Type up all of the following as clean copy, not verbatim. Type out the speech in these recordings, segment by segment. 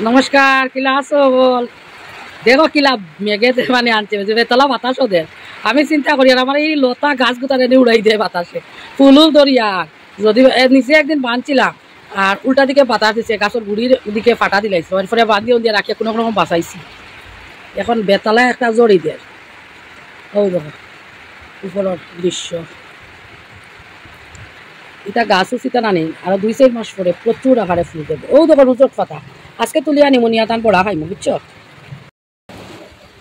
নমস্কার, কিলা আছো বল? দেখো কিলা মেঘে মানে আনছে বেতলা বাতাসও দে। আমি চিন্তা করি আর আমার এই লতা গাছ গুতার এনে উড়াই দেয় বাতাসে, ফুলুল দরিয়া। যদি নিচে একদিন বাঁধছিলাম আর উল্টা দিকে বাতাস দিছে, গাছের গুড়ির দিকে ফাটা দিলাইছে, এরপরে বাঁধি দিয়ে রাখি কোনো রকম বাঁচাইছি। এখন বেতালায় একটা জড়ি দেয়। ও দেখো উপরের দৃশ্য, এটা গাছও চিতা না নেই, আর 2-4 মাস পরে প্রচুর আকারে ফুল দেবে। ও দেখো রুজট পাতা, আজকে তুলিয়া নিমনিয়া টান পড়া খাইমু, বুঝছো?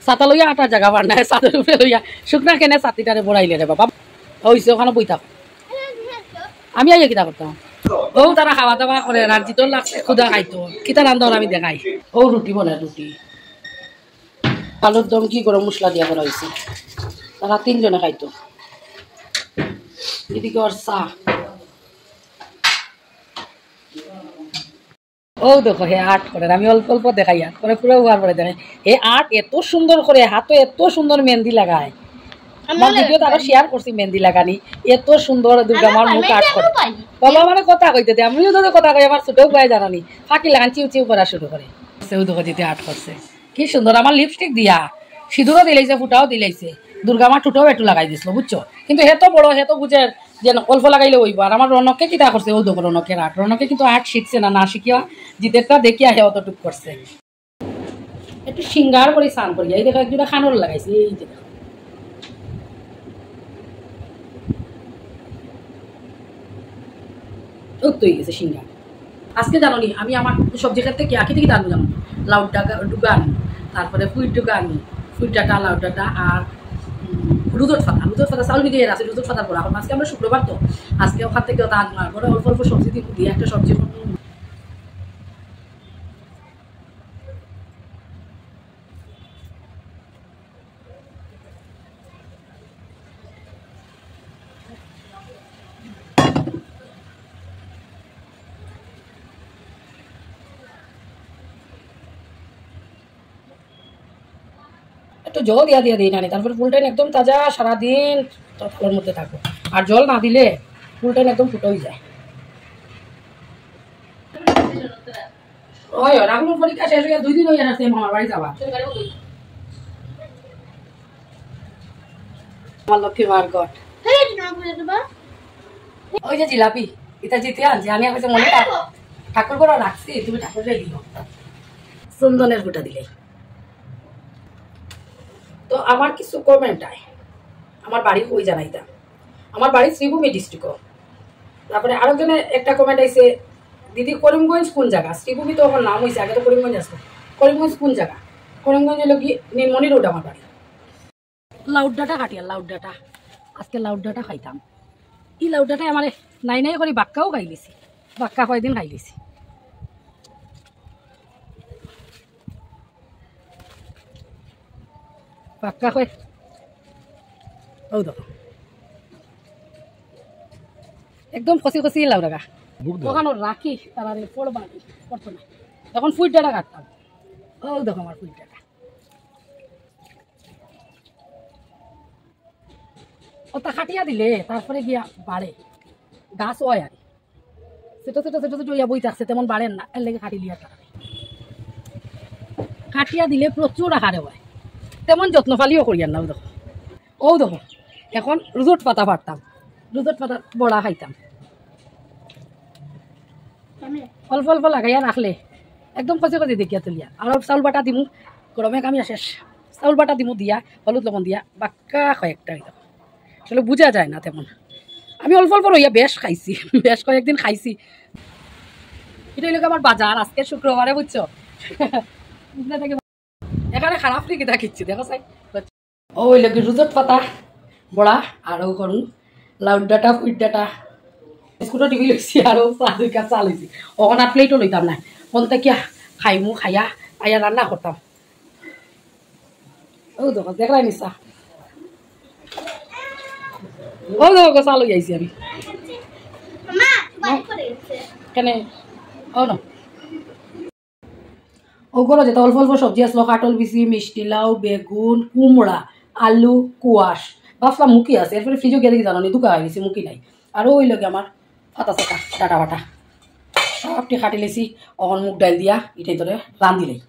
ছাতা লইয়া আটার জায়গা বার নাই, ছাতের উপরে লইয়া শুকনা কেনে ছাতিটারে বড়াইলে রে বাবা। হইছে ওখানে বই থাক, আমি আইয়া কিতা করতাম। ও তারা খাওয়া দাওয়া করে, রাজি তোর লাগছে খুদা খাইতো, কিতা রান্ধন আমি দেখাই। ও রুটি বলে, রুটি আলুর দম কি করে মশলা দিয়া করা হয়েছে, তারা 3 জনে খাইতো। এদিকে ওর চা। ও দেখো হে আর্ট করে, আমি অল্প অল্প দেখাই, আর্ট করে পুরো উহার পরে দেখাই। হে আর্ট এত সুন্দর করে, হাতে এত সুন্দর মেহেন্দি লাগায়। আমার ভিডিও তারা শেয়ার করছি মেহেন্দি লাগানি, এত সুন্দর দুর্গা মার মুখ আর্ট করে। বাবা মানে কথা কইতে দে, আমিও তো কথা কই, আমার ছোটও ভাই জানানি ফাঁকি লাগান চিউ চিউ করা শুরু করে। সেও দেখো যেতে আর্ট করছে কি সুন্দর, আমার লিপস্টিক দিয়া সিঁদুরও দিলাইছে, ফুটাও দিলাইছে, দুর্গা মার ঠুটাও একটু লাগাই দিছিল, বুঝছো? কিন্তু হেতো বড়, হেতো বুঝে যে অল্প লাগাইলে হইব। আর আমার রনককে কিতা করছে, ও দেখো রনকের আর্ট। রনকে কিন্তু আর্ট শিখছে না, না শিখিয়া জিতেরটা দেখিয়া হে অতটুক করছে। একটু সিঙ্গার করে স্নান করিয়া এই দেখো একজোড়া খানর লাগাইছে, এই যে উত্তই গেছে সিঙ্গার। আজকে জানো নি আমি আমার সবজি ক্ষেত্রে কি আঁকি থেকে আনবো জানো? লাউ ডুগা আনি, তারপরে ফুইট ডুগা আনি, ফুইট ডাটা, লাউ ডাটা, আর রুজট ফাতা। রুজট ফাতা চাউল দিয়ে আছে, রুজট ফাতার পর এখন আজকে আমরা শুক্রবার তো, আজকে ওখান থেকে তা আনবার পরে অল্প অল্প সবজি দিয়ে একটা সবজি একটু জল দিয়া দিই নানি, তারপরে ফুলটাইন একদম তাজা, সারাদিন ফলের মধ্যে থাকবো। আর জল না দিলে ফুলটাইন একদম ফুটো হয়ে যায়। ওই রাহুল পরীক্ষা শেষ হয়ে 2 দিন হয়ে আসছে মামার বাড়ি যাওয়া। আমার লক্ষ্মী মার গট, ওই যে জিলাপি এটা জিতে আনছি আমি, আমার মনে ঠাকুর করে রাখছি, তুমি ঠাকুর দিও চন্দনের ফুটা দিলে। তো আমার কিছু কমেন্ট আয়, আমার বাড়ি ওই জানাইতাম, আমার বাড়ি শ্রীভূমি ডিস্ট্রিক্ট। তারপরে আরেকজনের একটা কমেন্ট আইছে, দিদি করিমগঞ্জ কোন জায়গা? শ্রীভূমি তো আমার নাম হয়েছে, আগে তো করিমগঞ্জ আসতো। করিমগঞ্জ কোন জায়গা? করিমগঞ্জ হলো কি নীলমণি রোড আমার বাড়ি। লাউড ডাটা কাটিয়া, লাউড ডাটা আজকে লাউড ডাটা খাইতাম। ই লাউড ডাটাই আমার নাই নাই করে বাক্কাও খাই লিছি, বাক্কা কয়দিন খাই লিছি। বাক্কা কয় ও দেখো একদম খসি খসি লাউ ডাকা ওখানে রাখি, তারা পড়বা পড়তো না। তখন ফুট ডাটা কাটতাম। ও দেখো আমার ফুট ডাটা, ওটা খাটিয়া দিলে তারপরে গিয়া বাড়ে, গাছ হয় আর ছোট ছোট ছোট ছোট ইয়া বই থাকছে, তেমন বাড়েন না, এর লেগে খাটি লিয়া খাটিয়া দিলে প্রচুর আকারে হয়, তেমন যত্ন ফালিও করিয়ার না। দেখো ও দেখো এখন রুজট পাতা পারতাম, রুজট পাতা বড়া খাইতাম, অল্প অল্প লাগাইয়া রাখলে একদম কচি কচি দেখিয়া তুলিয়া। আর চাউল বাটা দিমু, গরমে কামিয়া শেষ, চাউল বাটা দিমু দিয়া হলুদ লবণ দিয়া বাক্কা কয়েকটা হইতাম। আসলে বোঝা যায় না তেমন। আমি অল্প অল্প রইয়া বেশ খাইছি, বেশ কয়েকদিন খাইছি। এটা হইলে আমার বাজার আজকে শুক্রবারে, বুঝছো? এখানে খারাপ রেখে দেখিচ্ছি, দেখো চাই। ও হইলে কি রুজট পাতা বড়া, আরও করুন লাউ ডাটা, ফুট ডাটা, বিস্কুটও টিভি লইছি, আরও চা 2 কাপ চা লইছি। ওখান আর প্লেটও লইতাম না, কোনটা কিয়া খাইমু, খাইয়া আইয়া রান্না করতাম। ও দেখো দেখলাই নিচা, ও দেখো চা লই আইছি আমি কেনে। ও না ওগুলো যেটা অল্প অল্প সবজি আসলো, কাটল বিচি, মিষ্টি লাউ, বেগুন, কুমড়া, আলু, কুয়াশ, ভাবলাম মুখি আছে। এরপরে ফ্রিজও গিয়ে দেখি জানো নি দুকা হয়ে গেছে, মুখি নাই। আর ওই লগে আমার ফাতা চাকা ডাটা বাটা সবটি খাটি লেছি অকল মুগ ডাল দিয়া এটাই তোরে রান্ধিলেই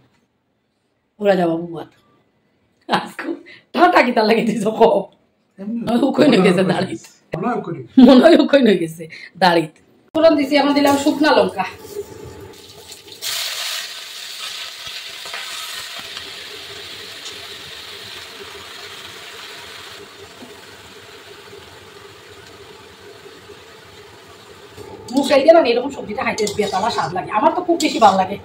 ওরা যাবো বুয়াত আজকে ঠান্ডা কিতা লাগে দিছ উকই নই গেছে দাড়িত মনে হয় উকই নই গেছে দাড়িত ফোড়ন দিছি এখন দিলাম শুকনা লঙ্কা মুসাই দিয়ে না এরকম সবজিটা খাইতে বেতালা স্বাদ লাগে আমার তো খুব বেশি ভালো লাগে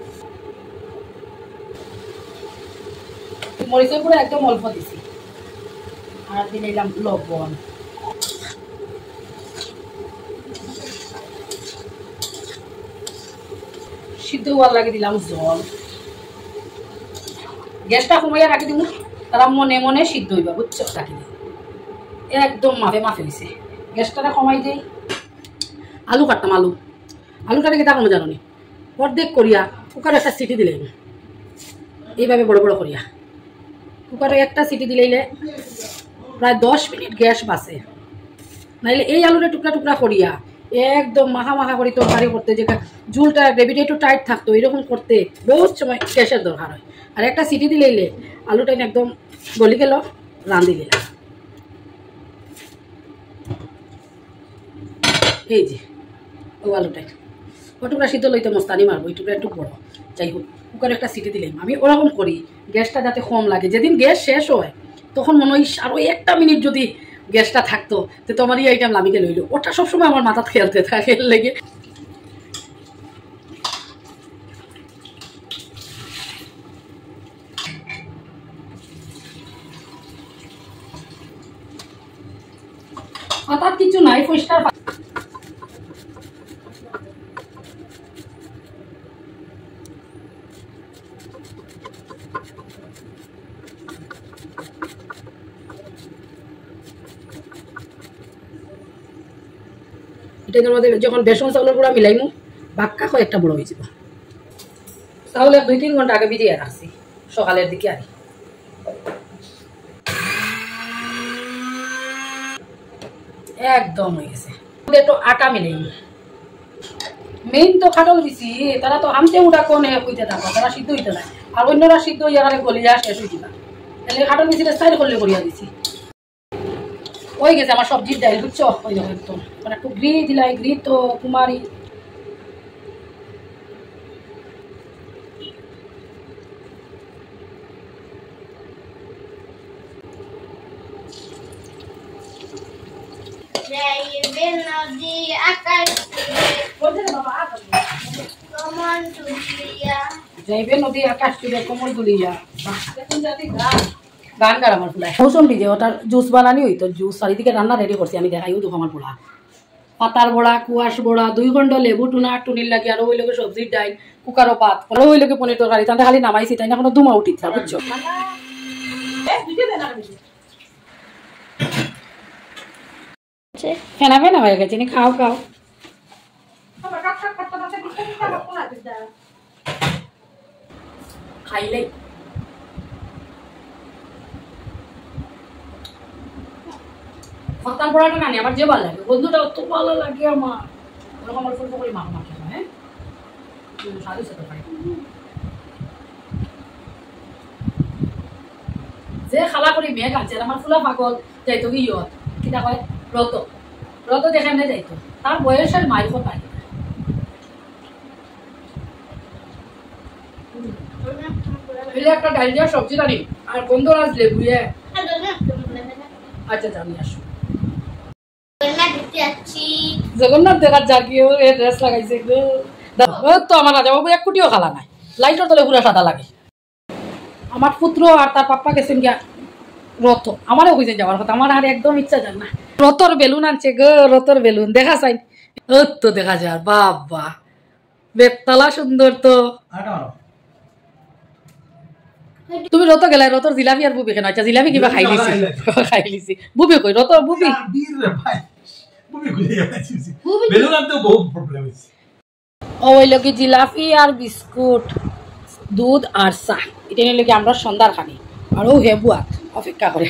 মরিচের পুরো একদম অল্প দিছি আর দিলাম লবণ সিদ্ধ হওয়ার লাগে দিলাম জল গ্যাসটা কমাইয়া রাখি দিব তারা মনে মনে সিদ্ধ হইবা বুঝছো রাখি দিব একদম মাফে মাফে দিছে গ্যাসটা কমাই দিই আলু কাটতাম আলু কাটে কেটা কমে জানো নি অর্ধেক করিয়া কুকারে একটা সিটি দিলে এইভাবে বড় বড় করিয়া কুকারে একটা সিটি দিলে প্রায় 10 মিনিট গ্যাস বাঁচে নাইলে এই আলুটা টুকরা টুকরা করিয়া একদম মাখা মাখা করি তরকারি করতে যে ঝুলটা গ্রেভিটা একটু টাইট থাকতো এরকম করতে বহুত সময় গ্যাসের দরকার হয় আর একটা সিটি দিলে আলুটা একদম গলি গেল রাঁধি দিলাম এই যে ও আলুটাই ও টুকরা সিদ্ধ লইতে মস্তানি মারবো এই টুকরা একটু বড় যাই হোক কুকারে একটা সিটি দিলাম আমি ওরকম করি গ্যাসটা যাতে কম লাগে যেদিন গ্যাস শেষ হয় তখন মনে হয় আরও 1 মিনিট যদি গ্যাসটা থাকতো তো তোমার এই আইটেম লামিকে লইলো ওটা সবসময় আমার মাথা খেলতে থাকে লেগে হঠাৎ কিছু নাই পরিষ্কার এটার মধ্যে যখন বেসন চাউলের গুঁড়া মিলাইমু বাক্কা কয়েকটা বড় হয়ে যাব চাউলের 2-3 ঘন্টা আগে ভিজিয়ে রাখছি সকালের দিকে আর একদম হয়ে গেছে একটু আটা মিলাই মেইন তো খাটল দিছি তারা তো আমতে উঠা কোন কইতে থাকো তারা সিদ্ধ হইতে না আর অন্যরা সিদ্ধ হইয়া গেলে গলি যা শেষ হইতে না তাহলে খাটল দিছি সাইড করলে করিয়া দিছি ওই গেছে আমার সবজির ডাল বুঝছো ওই দেখো একদম মানে একটু ঘি দিলাই ঘি তো কুমারী যাইবে নদী আকাশ তুলে কোমল তুলিয়া গান গার আমার পোলা মৌসুমি যে ওটার জুস বানানি হইতো জুস চারিদিকে রান্না রেডি করছি আমি দেখাইও দেখো আমার পোলা পাতার বড়া কুয়াশ বড়া 2 ঘন্টা লেবু টুনা টুনির লাগে আর ওই লোকে সবজির ডাইল কুকারও পাত আর ওই লোকে পনির তরকারি তাতে খালি নামাইছি তাই না কোনো দুমা উঠিছে বুঝছো ফেনা ফেনা হয়ে গেছে খাও খাও খাইলে পাতার বড়াটা নানি আমার যে ভালো লাগে বন্ধুটা অত ভালো লাগে আমার ওরকম অল্প অল্প করে মাখা মাখা হ্যাঁ সাদু সাথে পাই যে খালা করি মেঘ আছে আমার ফুলা পাগল যাইতো কি ইয়ত কিতা কয় রত রত দেখে এমনি যাইতো তার বয়সের মাইল পাই একটা ডাল দিয়া সবজি জানি আর গন্ধরাজ লেবু আচ্ছা জানি আসো জগন্নাথ দেখার জাগিও ড্রেস লাগাইছে তো আমার রাজাবাবু 1 কোটিও খালা নাই লাইটের তলে পুরা সাদা লাগে আমার পুত্র আর তার পাপ্পা গেছেন গিয়া রথ আমারও হয়েছে যাওয়ার কথা আমার আর একদম ইচ্ছা যান না রথর বেলুন আনছে গো রথর বেলুন দেখা চাই তো দেখা যায় বাবা বেতলা সুন্দর তো তুমি রত গেলে রতর জিলাপি আর বুবি কেন আচ্ছা জিলাপি কিবা খাই লিছি বুবি কই রত বুবি ওই লোকে জিলাপি আর বিস্কুট দুধ আর চা এটা নিয়ে আমরা সন্ধ্যার খানি আর ও হেবুয়াত অপেক্ষা করে